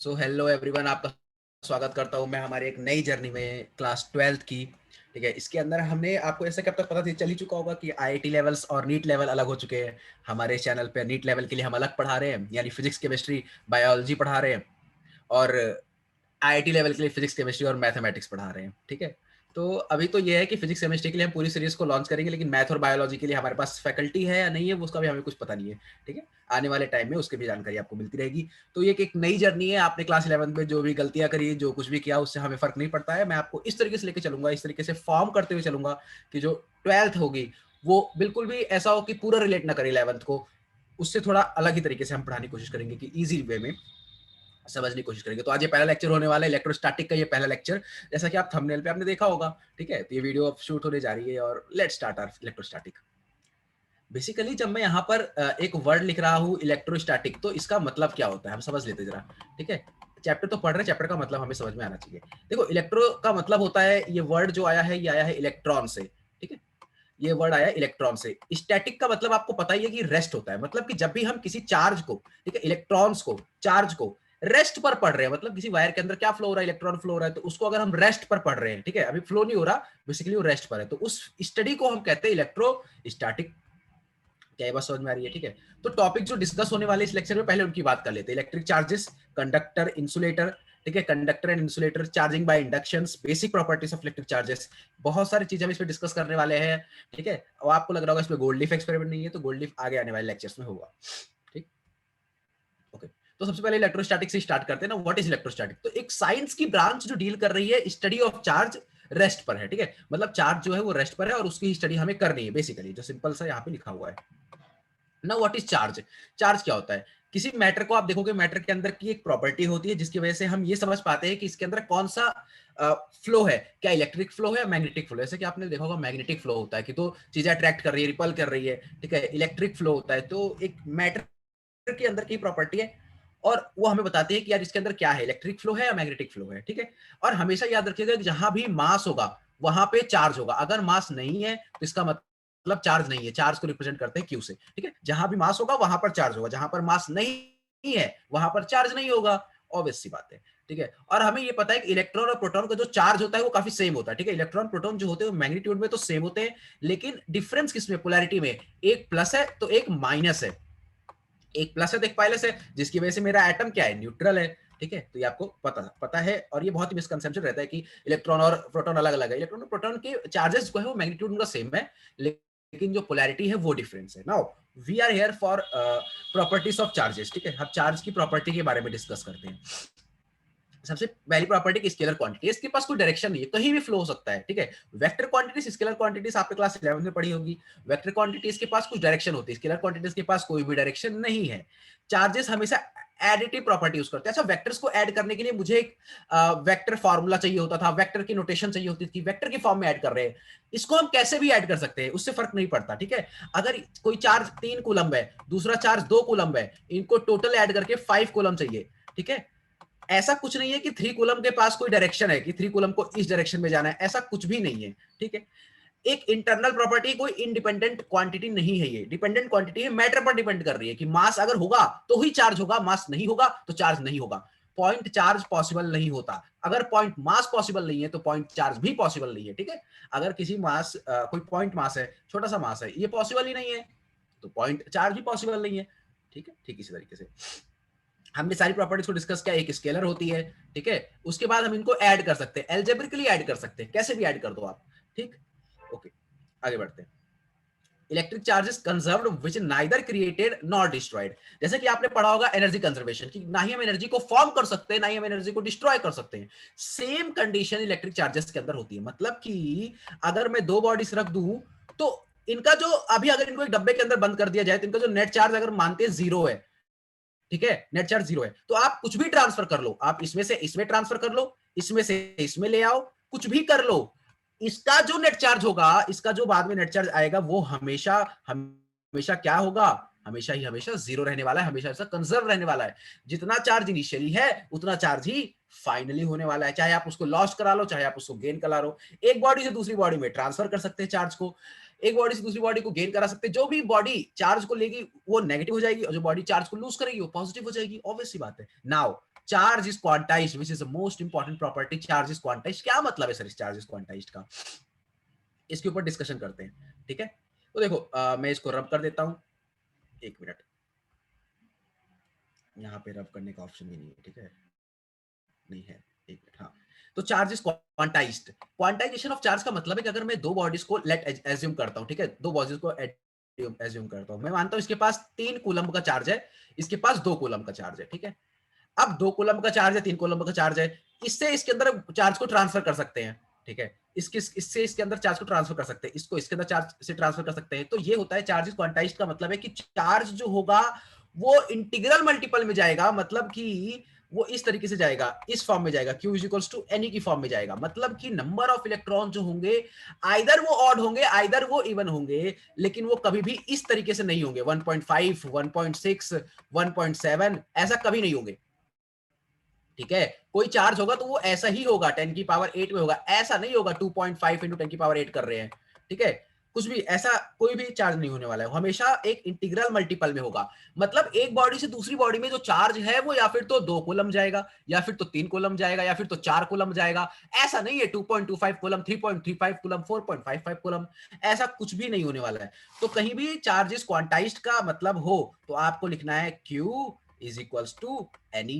So hello everyone, आपका स्वागत करता हूँ मैं हमारे एक नई जर्नी में क्लास 12th की। ठीक है, इसके अंदर हमने आपको ऐसे कब तक पता चल ही चुका होगा कि आईआईटी लेवल्स और नीट लेवल अलग हो चुके हैं। हमारे चैनल पे नीट लेवल के लिए हम अलग पढ़ा रहे हैं, यानी फिजिक्स केमिस्ट्री बायोलॉजी पढ़ा रहे हैं, और आईआईटी लेवल के लिए फिजिक्स केमिस्ट्री और मैथमेटिक्स पढ़ा रहे हैं। ठीक है, तो अभी तो ये है कि फिजिक्स केमिस्ट्री के लिए हम पूरी सीरीज को लॉन्च करेंगे, लेकिन मैथ और बायोलॉजी के लिए हमारे पास फैकल्टी है या नहीं है वो उसका भी हमें कुछ पता नहीं है। ठीक है, आने वाले टाइम में उसकी भी जानकारी आपको मिलती रहेगी। तो ये एक नई जर्नी है। आपने क्लास 11 में जो भी गलतियां करी, जो कुछ भी किया, उससे हमें फर्क नहीं पड़ता है। मैं आपको इस तरीके से लेके चलूंगा, इस तरीके से फॉर्म करते हुए चलूंगा कि जो 12th होगी वो बिल्कुल भी ऐसा हो कि पूरा रिलेट ना करे 11th को। उससे थोड़ा अलग ही तरीके से हम पढ़ाने की कोशिश करेंगे कि इजी वे में समझने की कोशिश करेंगे। तो आज ये पहला लेक्चर होने वाला है, इलेक्ट्रोस्टैटिक का ये पहला लेक्चर, जैसा कि आप थंबनेल पे आपने देखा होगा। ठीक है, तो ये वीडियो अब शूट होने जा रही है और let's start our electrostatic. Basically जब मैं यहाँ पर एक वर्ड लिख रहा हूँ इलेक्ट्रोस्टैटिक, तो इसका मतलब क्या होता है हम समझ लेते जरा। ठीक है, चैप्टर तो पढ़ रहे, चैप्टर का मतलब हमें समझ में आना चाहिए। देखो, इलेक्ट्रो का मतलब होता है, ये वर्ड जो आया है ये आया है इलेक्ट्रॉन से। ठीक है, ये वर्ड आया इलेक्ट्रॉन से। स्टैटिक का मतलब आपको पता ही है कि रेस्ट होता है, मतलब कि जब भी हम किसी चार्ज को, ठीक है, इलेक्ट्रॉन्स को, चार्ज को रेस्ट पर पढ़ रहे हैं, मतलब किसी वायर के अंदर क्या फ्लो हो रहा है, इलेक्ट्रॉन फ्लो हो रहा है, तो उसको अगर हम रेस्ट पर पढ़ रहे हैं, ठीक है, अभी फ्लो नहीं हो रहा, बेसिकली वो रेस्ट पर है, तो उस स्टडी को हम कहते हैं इलेक्ट्रोस्टैटिक। क्या ये बात समझ में आ रही है? ठीक है, तो टॉपिक जो डिस्कस होने वाले इस लेक्चर में, पहले उनकी बात कर लेते हैं। Electric charges, conductor, insulator. ठीक है, conductor and insulator, charging by induction, basic properties of electric charges. बहुत सारी चीजें हम इसमें डिस्कस करने वाले हैं। ठीक है, और आपको लग रहा होगा इसमें गोल्ड लीफ एक्सपेरिमेंट नहीं है, तो गोल्ड लीफ आगे आने वाले लेक्चर्स में होगा। ठीक, ओके। तो सबसे पहले इलेक्ट्रोस्टैटिक से स्टार्ट करते हैं ना। What is electrostatic? तो एक साइंस की ब्रांच जो डील कर रही है स्टडी ऑफ चार्ज रेस्ट पर है। ठीक है, मतलब चार्ज जो है वो रेस्ट पर है और उसकी स्टडी हमें करनी है, बेसिकली जो सिंपल सा यहाँ पे लिखा हुआ है ना। What is charge? चार्ज क्या होता है? किसी मैटर को आप देखोगे, मैटर के अंदर की एक प्रॉपर्टी होती है जिसकी वजह से हम ये समझ पाते हैं कि इसके अंदर कौन सा फ्लो है, क्या इलेक्ट्रिक फ्लो है या मैग्नेटिक फ्लो है। जैसे कि आपने देखा होगा मैग्नेटिक फ्लो होता है कि तो चीजें अट्रैक्ट कर रही है, रिपल कर रही है। ठीक है, इलेक्ट्रिक फ्लो होता है तो एक मैटर के अंदर की प्रॉपर्टी है और वो हमें बताती है कि यार इसके अंदर क्या है, इलेक्ट्रिक फ्लो है या मैग्नेटिक फ्लो है। ठीक है, और हमेशा याद रखिएगा कि जहां भी मास होगा वहां पे चार्ज होगा। अगर मास नहीं है तो इसका मतलब चार्ज नहीं है। चार्ज को रिप्रेजेंट करते हैं क्यू से। ठीक है, जहां भी मास होगा वहां पर चार्ज होगा, जहां पर मास नहीं है वहां पर चार्ज नहीं होगा। ऑब्वियस सी बात है। ठीक है, और हमें ये पता है कि इलेक्ट्रॉन और प्रोटॉन का जो चार्ज होता है वो काफी सेम होता है। ठीक है, इलेक्ट्रॉन प्रोटॉन जो होते हैं वो मैग्नीट्यूड में तो सेम होते हैं, लेकिन डिफरेंस किसमें, पोलैरिटी में। एक प्लस है तो एक माइनस है, एक प्लस है तो एक माइनस है, जिसकी वजह से मेरा एटम क्या है, न्यूट्रल है। ठीक है, तो ये आपको पता पता है, और ये बहुत ही मिसकंसेप्शन रहता है कि इलेक्ट्रॉन और प्रोटॉन अलग अलग है। इलेक्ट्रॉन और प्रोटॉन के चार्जेस जो है वो मैग्नीट्यूड उनका सेम है, लेकिन जो पोलैरिटी है वो डिफरेंस है। Now we are here for properties of charges. ठीक है, हम चार्ज की प्रॉपर्टी के बारे में डिस्कस करते हैं। सबसे पहली प्रॉपर्टी की स्केलर क्वांटिटी, इसके पास कोई डायरेक्शन नहीं है, कहीं भी फ्लो हो सकता है। ठीक है, वेक्टर क्वांटिटीज, स्केलर क्वांटिटीज आपने क्लास 11 में पढ़ी होगी। वेक्टर क्वांटिटीज के पास कुछ डायरेक्शन होती है, स्केलर क्वांटिटीज के पास कोई भी डायरेक्शन नहीं है। चार्जेस हमेशा एडिटिव प्रॉपर्टी यूज करते हैं। अच्छा, वेक्टर्स को ऐड करने के लिए मुझे एक वेक्टर फार्मूला चाहिए होता था, वेक्टर की नोटेशन चाहिए होती थी, वेक्टर के फॉर्म में ऐड कर रहे हैं। इसको हम कैसे भी ऐड कर सकते हैं, उससे फर्क नहीं पड़ता। ठीक है, अगर कोई चार्ज 3 कूलम्ब है, दूसरा चार्ज 2 कूलम्ब है, इनको टोटल ऐड करके 5 कूलम्ब चाहिए। ठीक है, ऐसा कुछ नहीं है कि 3 कूलम के पास कोई डायरेक्शन है कि 3 कूलम को इस डायरेक्शन में जाना है, ऐसा कुछ भी नहीं है। ठीक है, एक इंटरनल प्रॉपर्टी, कोई इंडिपेंडेंट क्वांटिटी नहीं है, ये डिपेंडेंट क्वांटिटी है, मैटर पर डिपेंड कर रही है कि मास अगर होगा तो ही चार्ज होगा, मास नहीं होगा तो चार्ज नहीं होगा। पॉइंट चार्ज पॉसिबल नहीं होता, अगर पॉइंट मास पॉसिबल नहीं है तो पॉइंट चार्ज भी पॉसिबल नहीं है। ठीक है, अगर किसी मास कोई पॉइंट मास है, छोटा सा मास है, ये पॉसिबल ही नहीं है, तो पॉइंट चार्ज भी पॉसिबल नहीं है। ठीक है, ठीक इसी तरीके से हमने सारी प्रॉपर्टीज को डिस्कस किया। एक स्केलर होती है, ठीक है, उसके बाद हम इनको ऐड कर सकते हैं, एल्जेब्रिकली ऐड कर सकते हैं, कैसे भी ऐड कर दो आप। ठीक, ओके, आगे बढ़ते हैं। Electric charges conserved which neither created nor destroyed. जैसे कि आपने पढ़ा होगा एनर्जी कंजर्वेशन की, ना ही हम एनर्जी को फॉर्म कर सकते हैं ना ही हम एनर्जी को डिस्ट्रॉय कर सकते हैं। सेम कंडीशन इलेक्ट्रिक चार्जेस के अंदर होती है। मतलब कि अगर मैं दो बॉडीज रख दूं तो इनका जो अभी अगर इनको एक डब्बे के अंदर बंद कर दिया जाए तो इनका जो नेट चार्ज अगर मानते हैं जीरो है, ठीक है, नेट चार्ज जीरो है, तो आप कुछ भी ट्रांसफर कर लो, आप इसमें से इसमें ट्रांसफर कर लो, इसमें से इसमें ले आओ, कुछ भी कर लो, इसका जो नेट चार्ज होगा, इसका जो बाद में नेट चार्ज आएगा वो हमेशा हमेशा क्या होगा, हमेशा ही हमेशा जीरो रहने वाला है, हमेशा ऐसा कंजर्व रहने वाला है। जितना चार्ज इनिशियली है उतना चार्ज ही फाइनली होने वाला है, चाहे आप उसको लॉस्ट करा लो चाहे आप उसको गेन करा लो। एक बॉडी से दूसरी बॉडी में ट्रांसफर कर सकते हैं चार्ज को, एक बॉडी से दूसरी बॉडी को गेन करा सकते हैं। जो भी बॉडी चार्ज को लेगी वो नेगेटिव हो जाएगी और जो बॉडी चार्ज को लूज करेगी वो पॉजिटिव हो जाएगी। ऑब्वियस सी बात है। Now charge is quantized which is the most important property, charge is quantized. क्या मतलब है सर इस चार्ज इज क्वांटाइज्ड का, इसके ऊपर डिस्कशन करते हैं, ठीक है। तो देखो मैं इसको रब कर देता हूं, एक मिनट, यहाँ पे रब करने का ऑप्शन भी नहीं है, ठीक है, नहीं है, एक मिनट, हाँ। तो charge is quantized, quantization of charge का मतलब है कि अगर मैं दो बॉडीज को लेट एज्यूम करता हूँ, ठीक है, दो बॉडीज को एज्यूम करता हूँ, मैं मानता हूँ इसके पास 3 कूलम का चार्ज है, इसके पास 2 कूलम का चार्ज है, ठीक है। अब 2 कूलम का चार्ज है, 3 कूलम का चार्ज है, इससे इसके अंदर चार्ज को ट्रांसफर कर सकते हैं, ठीक है, इससे इसके अंदर चार्ज को ट्रांसफर कर सकते हैं, इसको इसके अंदर चार्ज से ट्रांसफर कर सकते हैं। तो ये होता है चार्ज इज क्वांटाइज्ड का मतलब है कि चार्ज जो होगा वो इंटीग्रल मल्टीपल में जाएगा, मतलब कि वो इस तरीके से जाएगा, इस फॉर्म में जाएगा, Q is equals to n e की फॉर्म में जाएगा, मतलब कि नंबर ऑफ इलेक्ट्रॉन जो होंगे आइदर वो ऑड होंगे आइदर वो इवन होंगे, लेकिन वो कभी भी इस तरीके से नहीं होंगे, 1.5 1.6 1.7 ऐसा कभी नहीं होंगे, ठीक है। कोई चार्ज होगा तो वो ऐसा ही होगा, 10 की पावर 8 में होगा, ऐसा नहीं होगा 2.5 इंटू 10 की पावर 8 कर रहे हैं, ठीक है। कुछ भी ऐसा कोई भी चार्ज नहीं होने वाला है, हमेशा एक इंटीग्रल मल्टीपल में होगा, मतलब एक बॉडी से दूसरी बॉडी में जो चार्ज है वो या फिर तो 2 कूलम जाएगा, या फिर तो 3 कूलम जाएगा, या फिर तो 4 कूलम जाएगा, ऐसा नहीं है 2.25 कूलम, 3.35 कूलम, 4.55 कूलम, ऐसा कुछ भी नहीं होने वाला है। तो कहीं भी चार्जेस क्वांटाइज्ड का मतलब हो तो आपको लिखना है Q is equals to n e,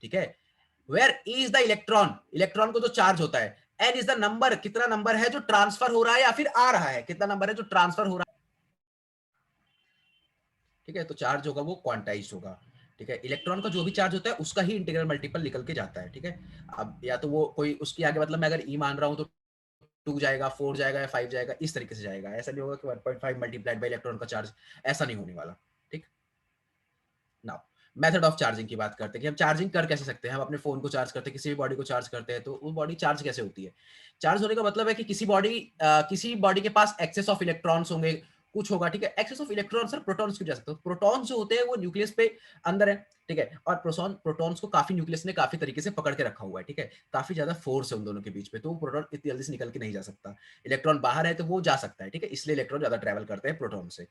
ठीक है। Where e is the electron, electron को जो चार्ज होता है, एन इज द नंबर, कितना नंबर है जो ट्रांसफर हो रहा है या फिर आ रहा है, कितना नंबर है जो ट्रांसफर हो रहा है, ठीक है। तो चार्ज होगा वो क्वांटाइज होगा, ठीक है। इलेक्ट्रॉन का जो भी चार्ज होता है उसका ही इंटीग्रल मल्टीपल निकल के जाता है, ठीक है। अब या तो वो कोई उसकी आगे, मतलब मैं अगर ई मान रहा हूं तो 2 जाएगा, 4 जाएगा या 5 जाएगा, इस तरीके से जाएगा, ऐसा नहीं होगा कि 1.5 मल्टीप्लाइड बाय इलेक्ट्रॉन का चार्ज, ऐसा नहीं होने वाला, ठीक। नाउ मेथड ऑफ चार्जिंग की बात करते हैं कि हम चार्जिंग कर कैसे सकते हैं। हम अपने फोन को चार्ज करते हैं, किसी भी बॉडी को चार्ज करते हैं, तो वो बॉडी चार्ज कैसे होती है। चार्ज होने का मतलब है कि किसी बॉडी के पास एक्सेस ऑफ इलेक्ट्रॉन्स होंगे, कुछ होगा, ठीक है। एक्सेस ऑफ इलेक्ट्रॉन सर प्रोटॉन्स क्यों जा सकते हो, प्रोटॉन्स जो होते हैं वो न्यूक्लियस पे अंदर है, ठीक है, और प्रोटॉन्स को काफी न्यूक्लियस ने काफी तरीके से पकड़ के रखा हुआ है, ठीक है, काफी ज्यादा फोर्स है उन दोनों के बीच में, तो वो प्रोटॉन इतनी जल्दी से निकल के नहीं जा सकता। इलेक्ट्रॉन बाहर है तो वो जा सकता है, ठीक है, इसलिए इलेक्ट्रॉन ज्यादा ट्रेवल करते हैं प्रोटॉन से,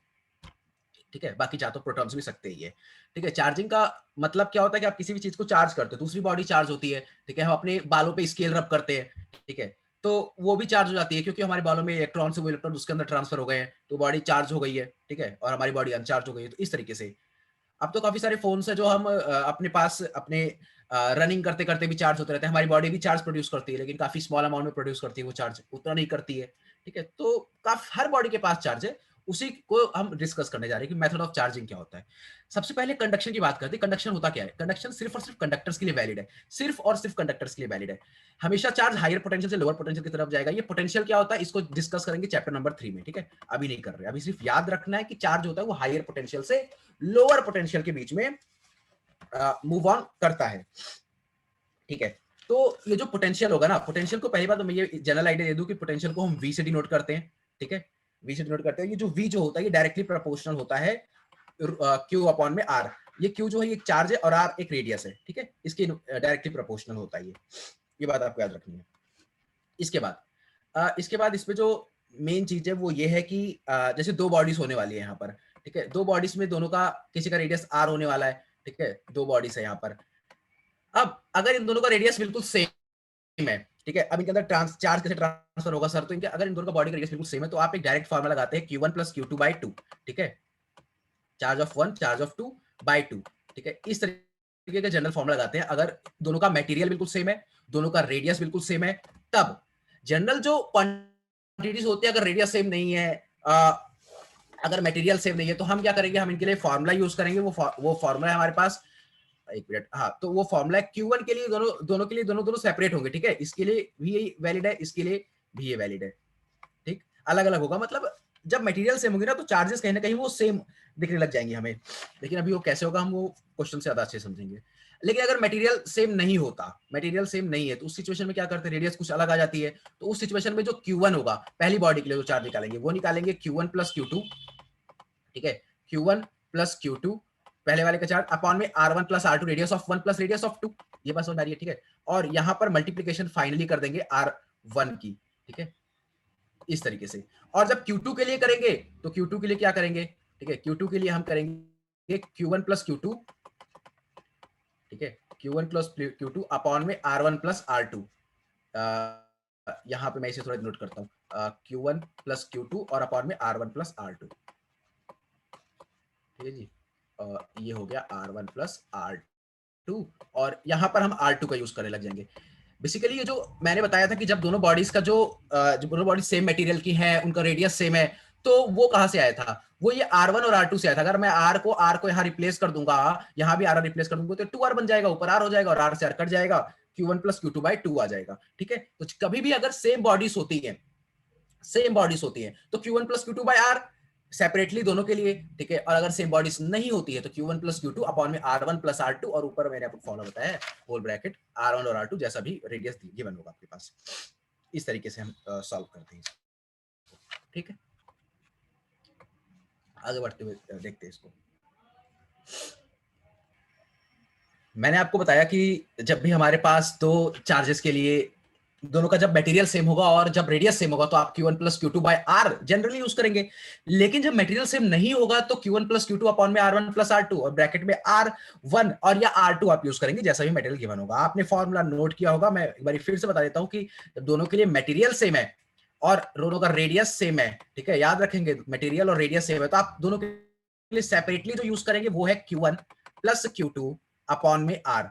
ठीक है। बाकी चाहे तो प्रोटॉन्स भी सकते ही है, ठीक है। चार्जिंग का मतलब क्या होता है कि आप किसी भी चीज को चार्ज करते हो, दूसरी बॉडी चार्ज होती है, ठीक है। हम अपने बालों पे स्केल रब करते हैं, ठीक है, तो वो भी चार्ज हो जाती है, क्योंकि हमारे बालों में इलेक्ट्रॉन से वो इलेक्ट्रॉन उसके अंदर ट्रांसफर हो गए हैं, तो बॉडी चार्ज हो गई है, ठीक है, और हमारी बॉडी अनचार्ज हो गई है, तो इस तरीके से। अब तो काफी सारे फोन है जो हम अपने पास अपने रनिंग करते करते भी चार्ज होते रहते हैं, हमारी बॉडी भी चार्ज प्रोड्यूस करती है, लेकिन काफी स्मॉल अमाउंट में प्रोड्यूस करती है, वो चार्ज उतना नहीं करती है, ठीक है। तो काफी हर बॉडी के पास चार्ज है, उसी को हम डिस्कस करने जा रहे हैं कि मेथड ऑफ चार्जिंग क्या होता है। सबसे पहले कंडक्शन की बात करते हैं। कंडक्शन होता क्या है, कंडक्शन सिर्फ और सिर्फ कंडक्टर्स के लिए वैलिड है, सिर्फ और सिर्फ कंडक्टर्स के लिए वैलिड है। हमेशा चार्ज हायर पोटेंशियल से लोअर पोटेंशियल की तरफ जाएगा। ये पोटेंशियल क्या होता है इसको डिस्कस करेंगे चैप्टर नंबर 3 में, ठीक है, अभी नहीं कर रहे। अभी सिर्फ याद रखना है कि चार्ज होता है वो हायर पोटेंशियल से लोअर पोटेंशियल के बीच में मूव ऑन करता है, ठीक है। तो ये जो पोटेंशियल होगा ना, पोटेंशियल को पहली बात तो मैं ये जनरल आइडिया दे दूं कि पोटेंशियल को हम वी से डिनोट करते हैं, ठीक है, वी से डिनोट करते हैं। ये जो वी जो होता है ये डायरेक्टली प्रोपोर्शनल होता है क्यू अपॉन में आर। ये क्यू जो है एक चार्ज है और आर एक रेडियस है, ठीक है, इसके डायरेक्टली प्रोपोर्शनल होता है ये बात आपको याद रखनी है। इसके बाद इसमें जो मेन चीज है वो ये है कि जैसे दो बॉडीज होने वाली है यहाँ पर, ठीक है, दो बॉडीज में दोनों का किसी का रेडियस आर होने वाला है, ठीक है, दो बॉडीज है यहाँ पर। अब अगर इन दोनों का रेडियस बिल्कुल सेम है, ठीक है, अब इनके अंदर चार्ज कैसे ट्रांसफर होगा सर, तो इनके अगर इन दोनों का बॉडी का रेडियस बिल्कुल सेम है तो आप एक डायरेक्ट फॉर्मूला लगाते हैं Q1 प्लस Q2 बाई 2, ठीक है, charge of 1 charge of 2 by 2, ठीक है, इस तरीके का जनरल फॉर्मूला लगाते हैं। अगर दोनों का मटेरियल बिल्कुल सेम है, दोनों का रेडियस बिल्कुल सेम है, तब जनरल जो क्वांटिटीज होती है, अगर रेडियस सेम नहीं है, अगर मटेरियल सेम नहीं है, तो हम क्या करेंगे, हम इनके लिए फॉर्मूला यूज करेंगे। वो फॉर्मूला है हमारे पास, एक मिनट, हाँ, तो वो फॉर्मूला Q1 के लिए दोनों के लिए दोनों सेपरेट होंगे, ठीक है, इसके लिए भी ये वैलिड है, इसके लिए भी ये वैलिड है, ठीक, अलग अलग होगा। मतलब जब मटेरियल सेम होगी ना तो चार्जेस कहीं ना कहीं वो सेम दिखने लग जाएंगे हमें, लेकिन अभी वो कैसे होगा हम वो क्वेश्चन से ज्यादा अच्छे समझेंगे। लेकिन अगर मटेरियल सेम नहीं होता, मटेरियल सेम नहीं है, तो उस सिचुएशन में क्या करते हैं, रेडियस कुछ अलग आ जाती है, तो उस सिचुएशन में जो Q1 होगा पहली बॉडी के लिए जो चार्ज निकालेंगे वो निकालेंगे Q1 प्लस Q2, ठीक है, Q1 प्लस Q2 पहले वाले का चार्ज अपॉन में R1 plus R2 radius of 1 plus radius of 2, ये बात समझ आ रही है, ठीक है, और यहां पर मल्टीप्लीकेशन फाइनली कर देंगे R1 की, ठीक है, इस तरीके से। और जब Q2 के लिए करेंगे तो Q2 के लिए क्या करेंगे, ठीक है, Q2 के लिए हम करेंगे Q1 प्लस Q2, ठीक है, Q1 प्लस Q2 अपॉन में R1 प्लस R2। यहाँ पे मैं इसे थोड़ा नोट करता हूँ, Q1 प्लस Q2 और अपॉन में R1 प्लस R2। ठीक है जी, ये हो गया R1 प्लस R2 और यहाँ पर हम R2 का यूज करने लग जाएंगे। बेसिकली ये जो मैंने बताया था कि जब दोनों बॉडीज का जो दोनों बॉडीज सेम मटेरियल की हैं, उनका रेडियस सेम है, तो वो कहां से आया था? वो ये R1 और R2 से आया था। अगर मैं R को यहाँ रिप्लेस कर दूंगा, यहाँ भी R रिप्लेस कर दूंगा, तो 2R बन जाएगा, ऊपर R हो जाएगा और R से R कट जाएगा, Q1 प्लस Q2 बाई 2 आ जाएगा। ठीक है, तो कभी भी अगर सेम बॉडीज होती है, तो Q1 plus Q2 by R separately दोनों के लिए। ठीक है, और अगर सेम बॉडीज नहीं होती है तो Q1 प्लस Q2 अपॉन में R1 प्लस R2 और ऊपर मैंने आपको फॉर्मूला बताया है, होल ब्रैकेट R1 और R2 जैसा भी रेडियस गिवन होगा आपके पास। इस तरीके से हम सॉल्व करते हैं। ठीक है, आगे बढ़ते हुए देखते हैं इसको। मैंने आपको बताया कि जब भी हमारे पास दो चार्जेस के लिए दोनों का जब मटेरियल सेम होगा और जब रेडियस सेम होगा तो आप Q1 plus Q2 by R generally use करेंगे। लेकिन जब मटेरियल सेम नहीं होगा तो Q1 प्लस Q2 अपॉन में R1 प्लस R2 और ब्रैकेट में R1 और या R2 आप यूज करेंगे जैसा भी मटेरियल गिवन होगा। आपने फॉर्मूला नोट किया होगा, मैं एक बार फिर से बता देता हूं कि जब दोनों के लिए मटेरियल सेम है और दोनों का रेडियस सेम है, ठीक है, याद रखेंगे मटेरियल और रेडियस सेम है, तो आप दोनों के लिए सेपरेटली जो यूज करेंगे वो है Q1 प्लस Q2 अपॉन में R।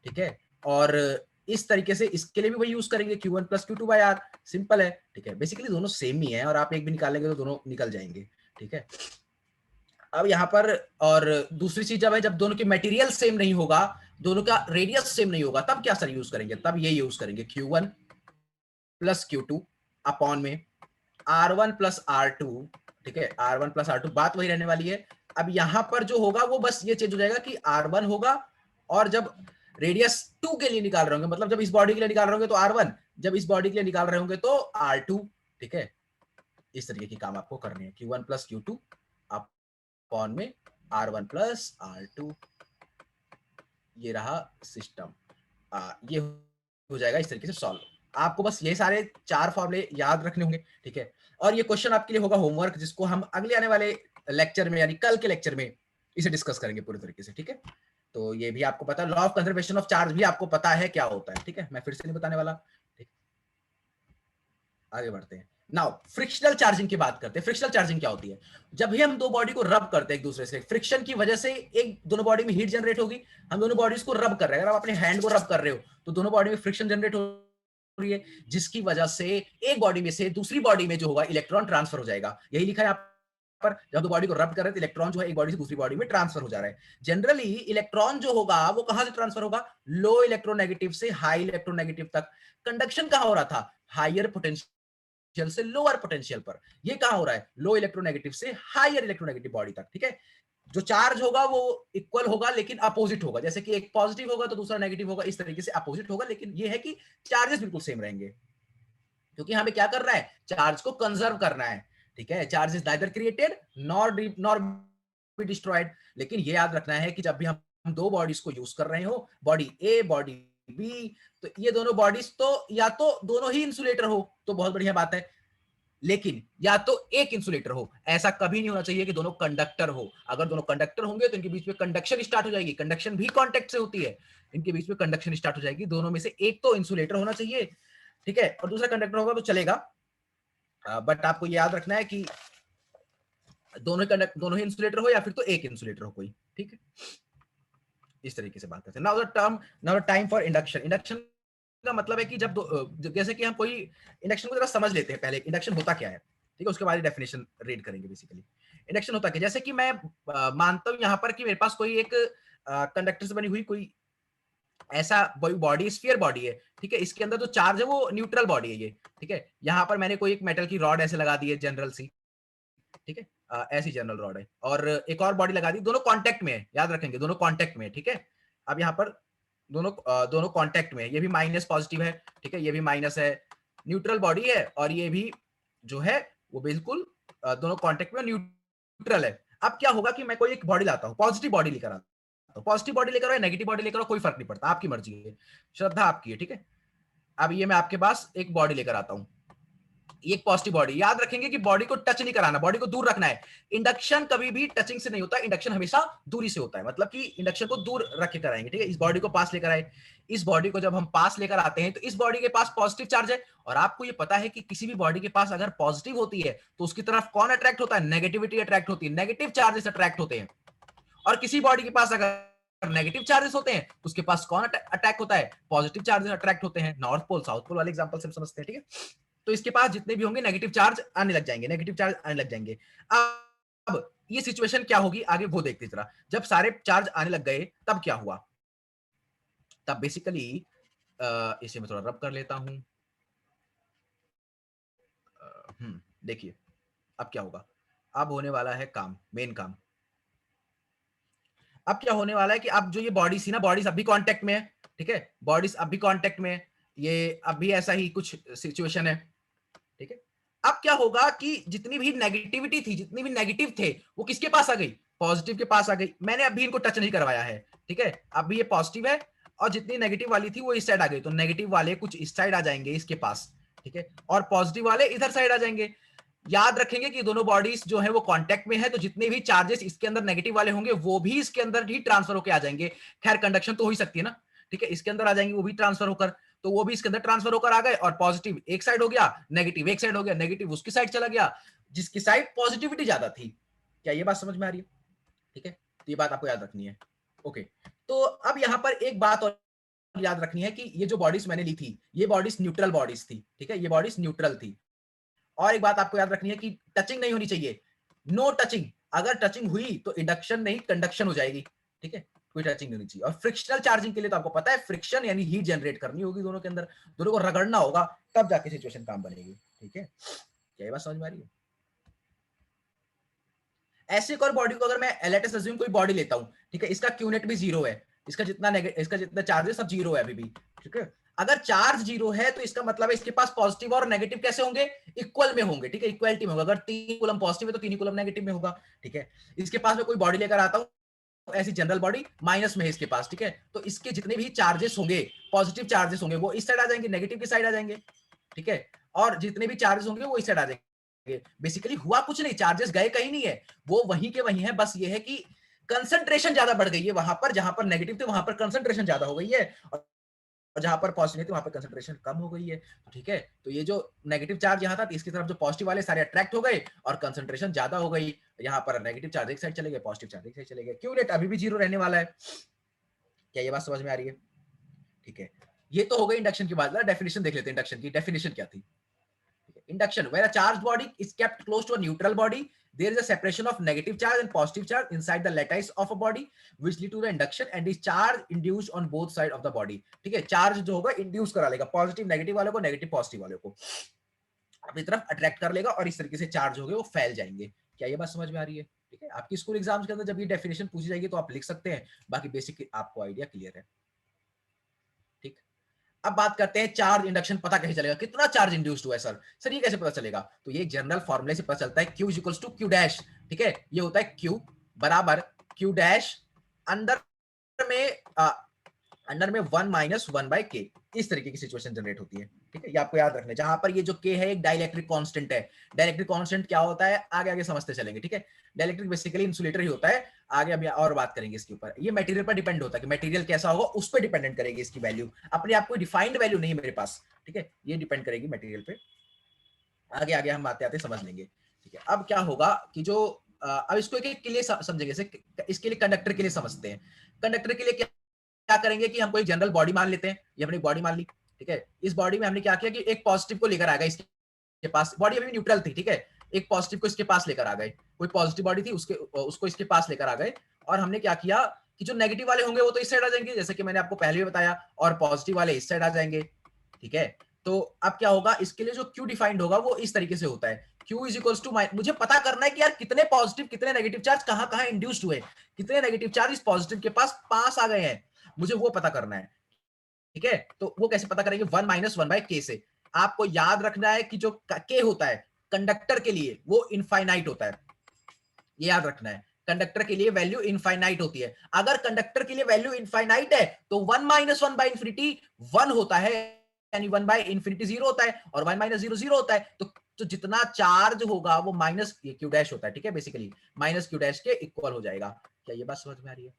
ठीक है, और इस तरीके से इसके लिए भी वही यूज करेंगे, Q1 plus Q2 by R। Simple है। ठीक है, बेसिकली दोनों सेम ही है और आप एक भी निकालेंगे तो दोनों निकल जाएंगे। ठीक है, अब यहाँ पर और दूसरी चीज जब है, जब दोनों के मटेरियल सेम नहीं होगा, दोनों का रेडियस सेम नहीं होगा, तब क्या सर यूज करेंगे? तब ये यूज करेंगे Q1 प्लस Q2 अपॉन में R1 प्लस R2। ठीक है, R1 प्लस R2, बात वही रहने वाली है। अब यहां पर जो होगा वो बस ये चेंज हो जाएगा कि R1 होगा, और जब रेडियस 2 के लिए निकाल रहे होंगे, मतलब जब इस बॉडी के लिए निकाल रहे होंगे तो R1, जब इस बॉडी के लिए निकाल रहे होंगे तो R2। ठीक है, इस तरीके की काम आपको करनी है, Q1 प्लस Q2 अपॉन में R1 प्लस R2। ये रहा सिस्टम, ये हो जाएगा इस तरीके से सॉल्व। आपको बस ये सारे 4 फॉर्मूले याद रखने होंगे। ठीक है, और ये क्वेश्चन आपके लिए होगा होमवर्क, जिसको हम अगले आने वाले लेक्चर में यानी कल के लेक्चर में इसे डिस्कस करेंगे पूरी तरीके से। ठीक है, तो ये भी आपको पता है, law of conservation of charge भी आपको पता है क्या होता है। ठीक है, मैं फिर से नहीं बताने वाला। ठीक, आगे बढ़ते हैं। नाउ फ्रिक्शनल चार्जिंग की बात करते हैं। फ्रिक्शनल चार्जिंग क्या होती है? जब भी हम दो बॉडी को रब करते हैं एक दूसरे से, फ्रिक्शन की वजह से एक दोनों बॉडी में हीट जनरेट होगी। हम दोनों बॉडीज को रब कर रहे हैं, अगर आप अपने हैंड को रब कर रहे हो तो दोनों बॉडी में फ्रिक्शन जनरेट हो रही है, जिसकी वजह से एक बॉडी में से दूसरी बॉडी में जो होगा इलेक्ट्रॉन ट्रांसफर हो जाएगा। यही लिखा है यहाँ पर, जब दो बॉडी को रब कर रहे हैं तो इलेक्ट्रॉन जो है एक बॉडी से दूसरी बॉडी में ट्रांसफर हो जा रहा है। जनरली इलेक्ट्रॉन जो होगा वो कहां से ट्रांसफर होगा? लो इलेक्ट्रोनेगेटिव से हाई इलेक्ट्रोनेगेटिव तक। कंडक्शन कहां हो रहा था? हायर पोटेंशियल से लोअर पोटेंशियल पर। ये कहां हो रहा है? लो इलेक्ट्रोनेगेटिव से हायर इलेक्ट्रोनेगेटिव बॉडी तक। ठीक है, जो चार्ज होगा वो इक्वल होगा लेकिन अपोजिट होगा, जैसे कि एक पॉजिटिव होगा तो दूसरा नेगेटिव होगा, इस तरीके से अपोजिट होगा। लेकिन ये है कि चार्जेस बिल्कुल सेम रहेंगे, क्योंकि यहाँ पे क्या कर रहा है? चार्ज को कंजर्व करना है। ठीक है, charge is neither created nor be destroyed. लेकिन ये याद रखना है कि जब भी हम दो बॉडीज को यूज कर रहे हो, बॉडी ए बॉडी बी, तो ये दोनों बॉडीज तो या तो दोनों ही इंसुलेटर हो तो बहुत बढ़िया बात है, लेकिन या तो एक इंसुलेटर हो। ऐसा कभी नहीं होना चाहिए कि दोनों कंडक्टर हो। अगर दोनों कंडक्टर होंगे तो इनके बीच में कंडक्शन स्टार्ट हो जाएगी, कंडक्शन भी कांटेक्ट से होती है, इनके बीच में कंडक्शन स्टार्ट हो जाएगी। दोनों में से एक तो इंसुलेटर होना चाहिए, ठीक है, और दूसरा कंडक्टर होगा तो चलेगा। बट आपको ये याद रखना है कि दोनों ही इंसुलेटर हो या फिर तो एक इंसुलेटर हो कोई। ठीक है, इस तरीके से बात करते हैं। Now time for induction. Induction का मतलब है कि जैसे कि हम कोई इंडक्शन को जरा समझ लेते हैं पहले, इंडक्शन होता क्या है। ठीक है, उसके बाद डेफिनेशन रीड करेंगे। बेसिकली इंडक्शन होता क्या, जैसे कि मैं मानता हूं यहां पर कि मेरे पास कोई एक कंडक्टर से बनी हुई कोई ऐसा बॉडी, स्फीयर बॉडी है। ठीक है, इसके अंदर जो चार्ज है वो न्यूट्रल बॉडी है ये। ठीक है, यहाँ पर मैंने कोई एक मेटल की रॉड ऐसे लगा दी है जनरल सी। ठीक है, ऐसी जनरल रॉड है और एक और बॉडी लगा दी, दोनों कांटेक्ट में है, याद रखेंगे दोनों कांटेक्ट में है। ठीक है, अब यहाँ पर दोनों कांटेक्ट में है, ये भी माइनस पॉजिटिव है। ठीक है, ये भी माइनस है, न्यूट्रल बॉडी है, और ये भी जो है वो बिल्कुल दोनों कांटेक्ट में न्यूट्रल है। अब क्या होगा कि मैं कोई एक बॉडी लाता हूँ, पॉजिटिव बॉडी लेकर आता हूँ, पॉजिटिव बॉडी लेकर आओ या नेगेटिव बॉडी लेकर आओ, कोई फर्क नहीं पड़ता, आपकी मर्जी है, श्रद्धा आपकी है। ठीक है, अब ये मैं आपके पास एक बॉडी लेकर आता हूँ, ये एक पॉजिटिव बॉडी। याद रखेंगे कि बॉडी को टच नहीं कराना, बॉडी को दूर रखना है। इंडक्शन कभी भी टचिंग से नहीं होता, इंडक्शन हमेशा दूरी से होता है, मतलब कि इंडक्शन को दूर रख के कराएंगे, ठीक है। इस बॉडी को पास लेकर आए, इस बॉडी को जब हम पास लेकर आते हैं तो इस बॉडी के पास पॉजिटिव चार्ज है, और आपको ये पता है कि किसी भी बॉडी के पास अगर पॉजिटिव होती है तो उसकी तरफ कौन अट्रैक्ट होता है, नेगेटिविटी अट्रैक्ट होती है, नेगेटिव चार्जेस अट्रैक्ट होते हैं। और किसी बॉडी के पास अगर नेगेटिव चार्जेस होते हैं उसके पास कौन अटैक होता है, पॉजिटिव चार्जेस अट्रैक्ट होते हैं। नॉर्थ पोल साउथ पोल वाले एग्जांपल से हम समझते हैं, ठीक है। तो इसके पास जितने भी होंगे नेगेटिव चार्ज आने लग जाएंगे, नेगेटिव चार्ज आने लग जाएंगे। अब ये सिचुएशन क्या होगी आगे वो देखते जरा। जब सारे चार्ज आने लग गए तब क्या हुआ, तब बेसिकली इसे मैं थोड़ा रब कर लेता हूं। देखिए अब क्या होगा, अब होने वाला है काम, मेन काम। अब क्या होने वाला है कि अब जो ये बॉडीज थी ना, बॉडीज अभी कांटेक्ट में है, ठीक है, बॉडीज अभी कांटेक्ट में है, ये अभी ऐसा ही कुछ सिचुएशन है, ठीक है। अब क्या होगा कि जितनी भी नेगेटिविटी थी, जितनी भी नेगेटिव थे, वो किसके पास आ गई, पॉजिटिव के पास आ गई। मैंने अभी इनको टच नहीं करवाया है, ठीक है, अभी ये पॉजिटिव है और जितनी नेगेटिव वाली थी वो इस साइड आ गई, तो नेगेटिव वाले कुछ इस साइड आ जाएंगे इसके पास, ठीक है, और पॉजिटिव वाले इधर साइड आ जाएंगे। याद रखेंगे कि दोनों बॉडीज जो है वो कांटेक्ट में है, तो जितने भी चार्जेस इसके अंदर नेगेटिव वाले होंगे वो भी इसके अंदर ही ट्रांसफर होकर आ जाएंगे। खैर कंडक्शन तो हो ही सकती है ना, ठीक है, इसके अंदर आ जाएंगे वो भी ट्रांसफर होकर, तो वो भी इसके अंदर ट्रांसफर होकर आ गए, और पॉजिटिव एक साइड हो गया, नेगेटिव एक साइड हो गया, नेगेटिव उसकी साइड चला गया जिसकी साइड पॉजिटिविटी ज्यादा थी। क्या ये बात समझ में आ रही है, ठीक है, तो ये बात आपको याद रखनी है। ओके, तो अब यहां पर एक बात और याद रखनी है कि ये जो बॉडीज मैंने ली थी ये बॉडीज न्यूट्रल बॉडीज थी, ठीक है, ये बॉडीज न्यूट्रल थी। और एक बात आपको याद रखनी है कि टचिंग नहीं होनी चाहिए, नो टचिंग। अगर टचिंग हुई तो इंडक्शन नहीं कंडक्शन हो जाएगी, ठीक है, कोई टचिंग नहीं होनी चाहिए। और फ्रिक्शनल चार्जिंग के लिए तो आपको पता है फ्रिक्शन यानी हीट जनरेट करनी होगी दोनों के अंदर, दोनों को रगड़ना होगा तब जाके सिचुएशन काम बनेगी, ठीक है। क्या ये बात समझ में आ रही है? ऐसे एक और बॉडी को अगर मैं लेट्स अज्यूम कोई बॉडी लेता हूं, ठीक है, इसका क्यू नेट भी जीरो है, इसका जितना चार्ज है सब जीरो है अभी भी, ठीक है। अगर चार्ज जीरो है तो इसका मतलब है इसके पास पॉजिटिव और नेगेटिव कैसे होंगे, इक्वल में होंगे, ठीक है, इक्वलिटी में होगा। अगर 3 कूलम पॉजिटिव है तो 3 कूलम नेगेटिव में होगा, ठीक है। इसके पास में कोई बॉडी लेकर आता हूं, ऐसी जनरल बॉडी माइनस में है इसके पास, ठीक है, तो इसके जितने भी चार्जेस होंगे, पॉजिटिव चार्जेस होंगे वो इस साइड आ जाएंगे, नेगेटिव की साइड आ जाएंगे, ठीक है, और जितने भी चार्जेस होंगे वो इस साइड आ जाएंगे। बेसिकली हुआ कुछ नहीं, चार्जेस गए कहीं नहीं है, वो वहीं के वहीं है, बस ये है कि कंसंट्रेशन ज्यादा बढ़ गई है वहां पर, जहां पर नेगेटिव थे वहां पर कंसंट्रेशन ज्यादा हो गई है, और जहां पर पॉजिटिव थी वहां पर कंसंट्रेशन कम हो गई है, ठीक है। तो ये जो नेगेटिव चार्ज यहाँ था इसकी तरफ जो पॉजिटिव वाले सारे अट्रैक्ट हो गए और कंसंट्रेशन ज्यादा हो गई, यहाँ पर नेगेटिव चार्ज एक साइड चले गए, पॉजिटिव चार्ज एक साइड चले गए। क्यू नेट अभी भी जीरो रहने वाला है। क्या ये बात समझ में आ रही है, ठीक है। ये तो हो गई इंडक्शन की बात। डेफिनेशन देख लेते हैं, इंडक्शन की डेफिनेशन क्या थी। Induction, where a charged body is kept close to a neutral body, there is a separation of negative charge and positive charge inside the lattice of a body, which lead to the induction and is charge induced on both side of the body. ठीक है, charge जो होगा induce करा लेगा, positive negative वाले को, negative positive वाले को अपनी तरफ अट्रैक्ट कर लेगा, और इस तरीके से चार्ज हो गए वो फैल जाएंगे। क्या ये बात समझ में आ रही है, ठीक है। आपकी स्कूल एग्जाम्स के अंदर जब ये डेफिनेशन पूछी जाएगी तो आप लिख सकते हैं, बाकी बेसिक आपको आइडिया क्लियर है, ठीक। अब बात करते हैं चार्ज इंडक्शन पता कैसे चलेगा, कितना चार्ज इंड्यूस्ड हुआ है सर ये कैसे पता चलेगा। तो ये जनरल फॉर्मूले से पता चलता है, Q equals to Q dash, ठीक है, ये होता है Q बराबर Q डैश अंदर में अंडर में 1 माइनस 1 बाय के, इस तरीके की सिचुएशन जनरेट होती है, ठीक है। ये आपको याद रखना है, जहां पर ये जो के है एक डाइलेक्ट्रिक कांस्टेंट है। डाइलेक्ट्रिक कांस्टेंट क्या होता है आगे आगे समझते चलेंगे, ठीक है। डाइलेक्ट्रिक बेसिकली इंसुलेटर ही होता है, आगे हम और बात करेंगे इसके ऊपर। ये मटेरियल पर डिपेंड होता है कि मटेरियल कैसा होगा उस पर डिपेंडेंट करेगी इसकी वैल्यू, अपने आप कोई डिफाइंड वैल्यू नहीं है मेरे पास, ठीक है, ये डिपेंड करेगी मटेरियल पे। आगे आगे हम आते आते समझ लेंगे, ठीक है। अब क्या होगा कि जो अब इसको एक के लिए समझेंगे, इसके लिए कंडक्टर के लिए समझते हैं। कंडक्टर के लिए क्या करेंगे कि हम कोई जनरल बॉडी मान लेते हैं, ये अपनी बॉडी मान ली, ठीक है। इस बॉडी में हमने क्या किया कि एक पॉजिटिव को लेकर आ गए इसके पास, बॉडी अभी न्यूट्रल थी, ठीक है, एक पॉजिटिव को इसके पास लेकर आ गए, कोई पॉजिटिव बॉडी थी उसको इसके पास लेकर आ गए, और हमने क्या किया कि जो नेगेटिव वाले होंगे वो तो इस साइड आ जाएंगे, जैसे कि मैंने आपको पहले भी बताया, और पॉजिटिव वाले इस साइड आ जाएंगे, ठीक है। तो अब क्या होगा, इसके लिए जो क्यू डिफाइंड होगा वो इस तरीके से होता है, Q इज इक्वल्स टू, मुझे पता करना है कि यार कितने पॉजिटिव कितने नेगेटिव चार्ज कहां कहां इंड्यूस्ड हुए, कितने नेगेटिव चार्ज इस पॉजिटिव के पास आ गए हैं, मुझे वो पता करना है, ठीक है। तो वो कैसे पता करेंगे, 1 माइनस 1 बाय के से। आपको याद रखना है कि जो के होता है कंडक्टर के लिए वो इनफाइनाइट होता है, ये याद रखना है, कंडक्टर के लिए वैल्यू इनफाइनाइट होती है। अगर कंडक्टर के लिए वैल्यू इनफाइनाइट है तो 1 माइनस 1 बाय इंफिनिटी 1 होता है, यानी 1 बाय इंफिनिटी 0 होता है, और 1 माइनस 0 0 होता है। तो तो जितना चार्ज होगा वो माइनस क्यू डैश होता है, ठीक है, बेसिकली माइनस क्यू डैश के इक्वल हो जाएगा। क्या ये बात समझ में आ रही है?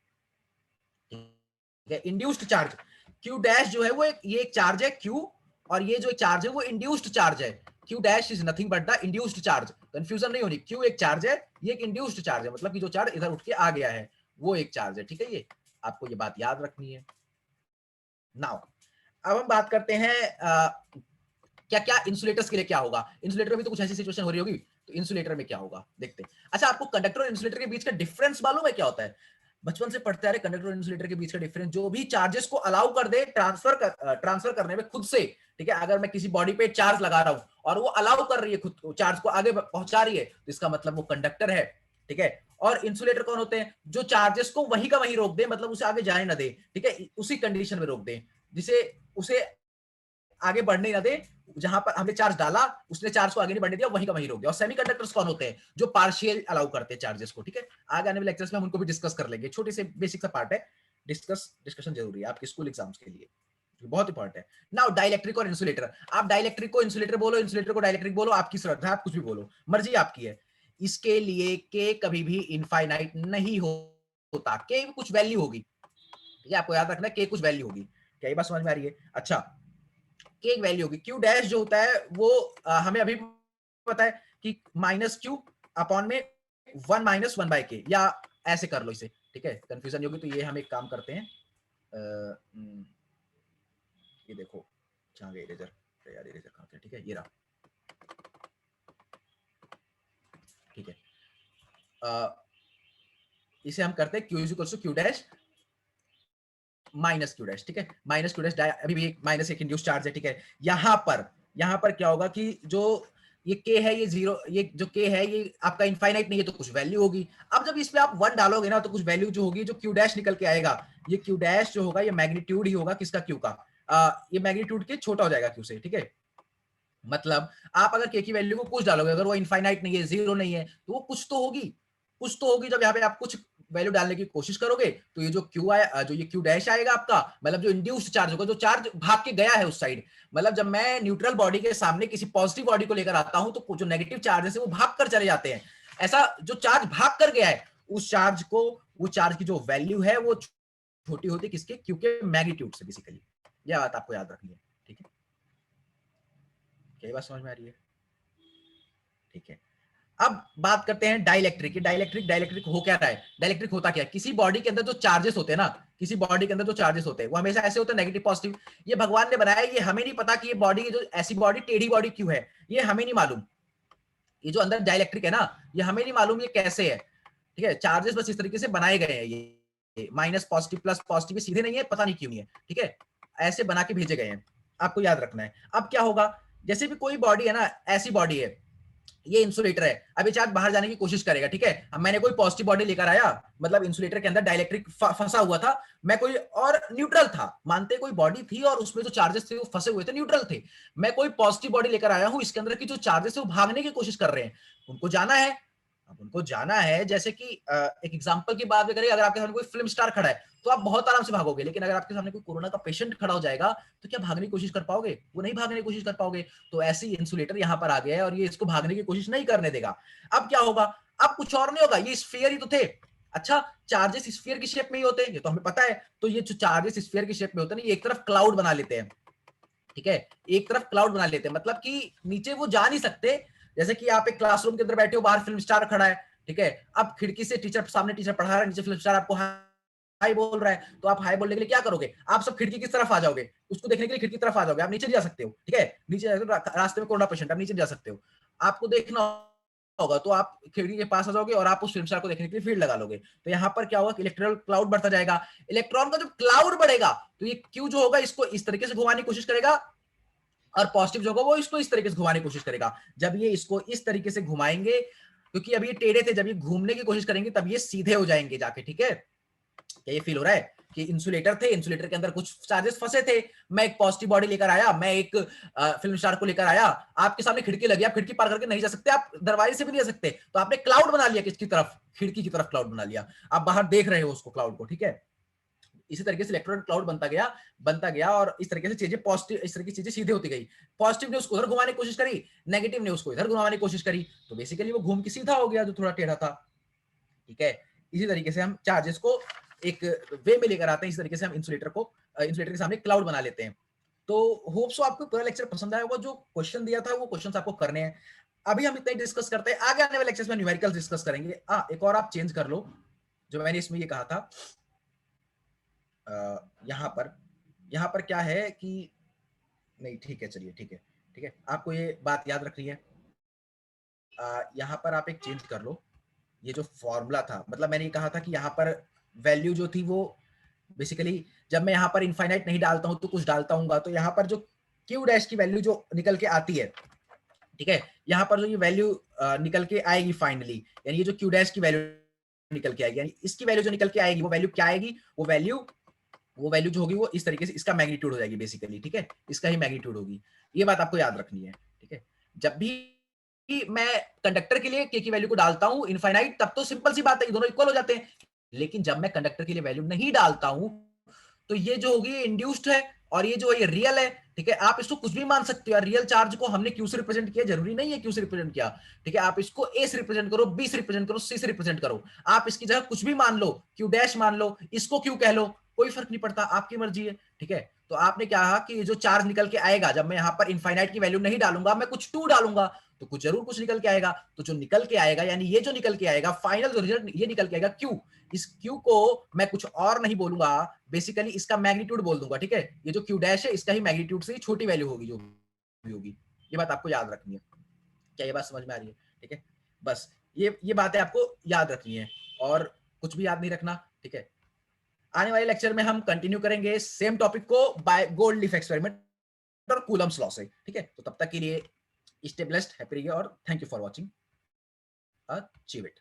ठीक है, इंड्यूस्ड चार्ज क्यू डैश जो है वो ये एक चार्ज है क्यू, और ये जो चार्ज है वो इंड्यूस्ड चार्ज है। Q dash is nothing but the induced charge, confusion नहीं होनी। क्यू एक चार्ज है, ये एक इंड्यूस्ड चार्ज है, मतलब कि जो चार्ज इधर उठ के आ गया है वो एक चार्ज है, ठीक है। ये आपको ये बात याद रखनी है। नाउ अब हम बात करते हैं क्या क्या इंसुलेटर्स के लिए क्या होगा। इंसुलेटर में तो कुछ ऐसी सिचुएशन हो रही होगी, तो इंसुलेटर में क्या होगा देखते हैं। अच्छा, आपको कंडक्टर और इंसुलेटर के बीच का डिफरेंस मालूम है क्या होता है? बचपन से पढ़ते आ रहे, कंडक्टर और इंसुलेटर के बीच का डिफरेंस, जो भी चार्जेस को अलाउ कर दे ट्रांसफर करने में खुद से, ठीक है, अगर मैं किसी बॉडी पे चार्ज लगा रहा हूं और वो अलाउ कर रही है खुद चार्ज को आगे पहुंचा रही है, तो इसका मतलब वो कंडक्टर है, ठीक है। और इंसुलेटर कौन होते हैं? जो चार्जेस को वहीं का वहीं रोक दे, मतलब उसे आगे जाने ना दे, ठीक है, उसी कंडीशन में रोक दे, जिसे उसे आगे बढ़ने ना दे। जहां पर हमने चार्ज डाला उसने चार्ज को आगे नहीं बढ़ने दिया, वहीं का वहीं रोक दिया। और सेमीकंडक्टर्स कौन होते हैं? जो पार्शियल अलाउ करते हैं चार्जेस को, ठीक है। आगे आने वाले लेक्चर्स में हम उनको भी डिस्कस कर लेंगे, छोटे से बेसिक सा पार्ट है, डिस्कशन जरूरी है आपके स्कूल एग्जाम्स के लिए, बहुत इंपॉर्टेंट है। नाउ डाइलेक्ट्रिक और इंसुलेटर, आप डाइलेक्ट्रिक को इंसुलेटर बोलो, इंसुलेटर को डाइलेक्ट्रिक बोलो, आपकी श्रद्धा, आप कुछ भी बोलो, मर्जी आपकी है। इसके लिए के कभी भी इनफाइनाइट नहीं होता, के कुछ वैल्यू होगी, ठीक है, आपको याद रखना के कुछ वैल्यू होगी। क्या ये बात समझ में आ रही है? अच्छा, के एक वैल्यू होगी, क्यू डैश जो होता है वो हमें अभी पता है कि माइनस क्यू अपॉन में 1 - 1/k, या ऐसे कर लो इसे, ठीक है, कंफ्यूजन होगी। तो ये हम एक काम करते हैं, ये देखो जहां गए इरेजर, यार इरेजर कहां गया, ठीक है, ये रहा, ठीक है। इसे हम करते हैं Q is equal to Q dash minus Q dash, ठीक है, माइनस क्यू डैश अभी भी माइनस एक इंड्यूस चार्ज है, ठीक है। यहाँ पर क्या होगा कि जो ये के है ये जीरो, ये जो के है ये आपका इनफाइनाइट नहीं है, तो कुछ वैल्यू होगी। अब जब इस पे आप 1 डालोगे ना, तो कुछ वैल्यू जो होगी, जो क्यू डैश निकल के आएगा, ये क्यू डैश जो होगा ये मैग्नीट्यूड ही होगा किसका, क्यू का। ये मैग्नीट्यूड के छोटा हो जाएगा क्यू से, ठीक है। मतलब आप अगर के की वैल्यू को कुछ डालोगे, अगर वो इनफाइनाइट नहीं है, जीरो नहीं है, तो वो कुछ तो होगी, कुछ तो होगी। जब यहाँ पे आप कुछ वैल्यू डालने की कोशिश करोगे, तो ये जो क्यू आया, जो ये क्यू डैश आएगा आपका, मतलब जो इंड्यूस्ड चार्ज होगा, जो चार्ज भाग के गया है उस साइड, मतलब जब मैं न्यूट्रल बॉडी के सामने किसी पॉजिटिव बॉडी को लेकर आता हूं, तो जो नेगेटिव चार्जेस है वो भाग कर चले जाते हैं। ऐसा जो चार्ज भाग कर गया है, उस चार्ज को, वो चार्ज की जो वैल्यू है वो छोटी होती है किसके, क्यू के मैग्नीट्यूड से, बेसिकली। यह बात आपको याद रखनी है, ठीक है। क्या बात समझ में आ रही है? ठीक है। अब बात करते हैं डाइलेक्ट्रिक की। डाइलेक्ट्रिक हो क्या रहा है? डाइलेक्ट्रिक होता क्या है? किसी बॉडी के अंदर जो चार्जेस होते हैं ना, किसी बॉडी के अंदर जो चार्जेस होते हैं वो हमेशा ऐसे होते हैं, नेगेटिव पॉजिटिव। ये भगवान ने बनाया, ये हमें नहीं पता कि ये बॉडी, जो ऐसी बॉडी टेढ़ी बॉडी क्यों है, ये हमें नहीं मालूम। ये जो अंदर डाइलेक्ट्रिक है ना, ये हमें नहीं मालूम ये कैसे है, ठीक है। चार्जेस बस इस तरीके से बनाए गए हैं, ये माइनस पॉजिटिव प्लस पॉजिटिव सीधे नहीं है, पता नहीं क्यों नहीं है, ठीक है, ऐसे बना के भेजे गए हैं, आपको याद रखना है। अब क्या होगा, जैसे भी कोई बॉडी है ना, ऐसी बॉडी है, ये इंसुलेटर है, अभी चार्ज बाहर जाने की कोशिश करेगा, ठीक है। अब मैंने कोई पॉजिटिव बॉडी लेकर आया, मतलब इंसुलेटर के अंदर डाइलेक्ट्रिक फंसा हुआ था, मैं कोई और न्यूट्रल था, मानते कोई बॉडी थी और उसमें जो चार्जेस थे वो फंसे हुए थे, न्यूट्रल थे। मैं कोई पॉजिटिव बॉडी लेकर आया हूं, इसके अंदर की जो चार्जेस है वो भागने की कोशिश कर रहे हैं, उनको जाना है। अब उनको जाना है, जैसे कि एक एग्जांपल की बात करें, अगर आपके सामने कोई फिल्म स्टार खड़ा है तो आप बहुत आराम से भागोगे, लेकिन अगर आपके सामने कोई कोरोना का पेशेंट खड़ा हो जाएगा तो क्या भागने की कोशिश कर पाओगे? वो नहीं भागने की कोशिश कर पाओगे। तो ऐसे ही इंसुलेटर यहाँ पर आ गया है और ये इसको भागने की कोशिश नहीं करने देगा। अब क्या होगा, अब कुछ और नहीं होगा, ये स्फीयर ही तो थे। अच्छा, चार्जेस स्फीयर की शेप में ही होते हैं, ये तो हमें पता है। तो ये जो चार्जेस स्फीयर की शेप में होते हैं, ये एक तरफ क्लाउड बना लेते हैं, ठीक है, एक तरफ क्लाउड बना लेते हैं, मतलब कि नीचे वो जा नहीं सकते। जैसे कि आप एक क्लासरूम के अंदर बैठे हो, बाहर फिल्म स्टार खड़ा है, ठीक है, अब खिड़की से टीचर, सामने टीचर पढ़ा रहा है, नीचे फिल्म स्टार आपको हाई बोल रहा है, तो आप हाई बोलने के लिए क्या करोगे? आप सब खिड़की की तरफ आ जाओगे, उसको देखने के लिए खिड़की की तरफ आ जाओगे, आप नीचे नहीं जा सकते हो, ठीक है, नीचे रास्ते में कोरोना पेशेंट, आप नीचे नहीं जा सकते हो, आपको देखना होगा तो आप खिड़की के पास आ जाओगे और आप उस फिल्म स्टार को देखने के लिए भीड़ लगा लोगे। तो यहाँ पर क्या होगा, इलेक्ट्रॉन क्लाउड बढ़ता जाएगा। इलेक्ट्रॉन का जब क्लाउड बढ़ेगा, तो ये क्यू जो होगा इसको इस तरीके से घुमाने की कोशिश करेगा, और पॉजिटिव जो होगा वो इसको इस तरीके से घुमाने की कोशिश करेगा। जब ये इसको इस तरीके से घुमाएंगे, क्योंकि अभी ये टेढ़े थे, जब ये घूमने की कोशिश करेंगे तब ये सीधे हो जाएंगे जाके, ठीक है। क्या ये फील हो रहा है कि इंसुलेटर थे, इंसुलेटर के अंदर कुछ चार्जेस फंसे थे, मैं एक पॉजिटिव बॉडी लेकर आया, मैं एक फिल्म स्टार को लेकर आया, आपके सामने खिड़की लगी, आप खिड़की पार करके नहीं जा सकते, आप दरवाजे से भी नहीं जा सकते, तो आपने क्लाउड बना लिया, किसकी तरफ, खिड़की की तरफ क्लाउड बना लिया, आप बाहर देख रहे हो उसको, क्लाउड को, ठीक है। इसी तरीके से इलेक्ट्रॉन क्लाउड बनता गया और इस तरीके से चीजें पॉजिटिव, इस तरीके की चीजें सीधे होती गई। पॉजिटिव ने उसको उधर घुमाने की कोशिश करी, नेगेटिव ने उसको इधर घुमाने की कोशिश करी, तो बेसिकली वो घूम के सीधा हो गया जो थोड़ा टेढ़ा था। ठीक है, इसी तरीके से हम चार्जेस को एक वे में लेकर आते हैं, इस तरीके से हम इंसुलेटर के सामने क्लाउड बना लेते हैं। तो होप सो आपको पूरा लेक्चर पसंद आया होगा। जो क्वेश्चन दिया था वो क्वेश्चंस आपको करने हैं। अभी हम इतना ही डिस्कस करते हैं, आगे आने वाले लेक्चर्स में न्यूमेरिकल्स डिस्कस करेंगे। एक और आप चेंज कर लो, जो मैंने इसमें ये कहा था, यहाँ पर क्या है कि नहीं, ठीक है, चलिए, ठीक है, आपको ये बात याद रखनी है। यहाँ पर आप एक चेंज कर लो, ये जो फॉर्मूला था, मतलब मैंने ये कहा था कि यहाँ पर वैल्यू जो थी वो बेसिकली जब मैं यहाँ पर इनफाइनाइट नहीं डालता हूँ तो कुछ डालता हूँ, तो यहाँ पर जो क्यू डैश की वैल्यू जो निकल के आती है, ठीक है, यहाँ पर जो ये वैल्यू निकल के आएगी फाइनली, यानी ये जो क्यू डैश की वैल्यू निकल के आएगी, यानी इसकी वैल्यू जो निकल के आएगी वो वैल्यू क्या आएगी, वो वैल्यू जो होगी वो इस तरीके से इसका मैग्नीट्यूड हो जाएगी बेसिकली। ठीक है, इसका ही मैग्नीट्यूड होगी, ये बात आपको याद रखनी है। ठीक है, जब भी मैं कंडक्टर के लिए के की वैल्यू को डालता हूं इनफाइनाइट, तब तो सिंपल सी बात है, दोनों इक्वल हो जाते हैं। लेकिन जब मैं कंडक्टर के लिए वैल्यू नहीं डालता हूं तो ये जो होगी इंड्यूस्ड है और ये जो है ये रियल है। ठीक है, आप इसको कुछ भी मान सकते हो। रियल चार्ज को हमने क्यू से रिप्रेजेंट किया, जरूरी नहीं है क्यू से रिप्रेजेंट किया। ठीक है, आप इसको ए से रिप्रेजेंट करो, बी से रिप्रेजेंट करो, सी से रिप्रेजेंट करो, आप इसकी जगह कुछ भी मान लो, क्यू डैश मान लो, इसको क्यू कह लो, कोई फर्क नहीं पड़ता, आपकी मर्जी है। ठीक है, तो आपने क्या कहा कि जो चार्ज निकल के आएगा जब मैं यहाँ पर इनफाइनाइट की वैल्यू नहीं डालूंगा, मैं कुछ टू डालूंगा, तो कुछ जरूर कुछ निकल के आएगा। तो जो निकल के आएगा, यानी ये जो निकल के आएगा फाइनल जो रिजल्ट ये निकल के आएगा क्यू। इस क्यू को मैं कुछ और नहीं बोलूंगा, बेसिकली इसका मैग्नीट्यूड बोल दूंगा। ठीक है, ये जो क्यू डैश है इसका ही मैग्नीट्यूड से छोटी वैल्यू होगी जो भी होगी। ये बात आपको याद रखनी है। क्या ये बात समझ में आ रही है? ठीक है, बस ये बातें आपको याद रखनी है और कुछ भी याद नहीं रखना। ठीक है, आने वाले लेक्चर में हम कंटिन्यू करेंगे सेम टॉपिक को बाय गोल्डलीफ एक्सपेरिमेंट और कूलम्स लॉ से। ठीक है, तो तब तक के लिए स्टे ब्लेस्ड, हैप्पी रहिए और thank you for watching. Achieve it.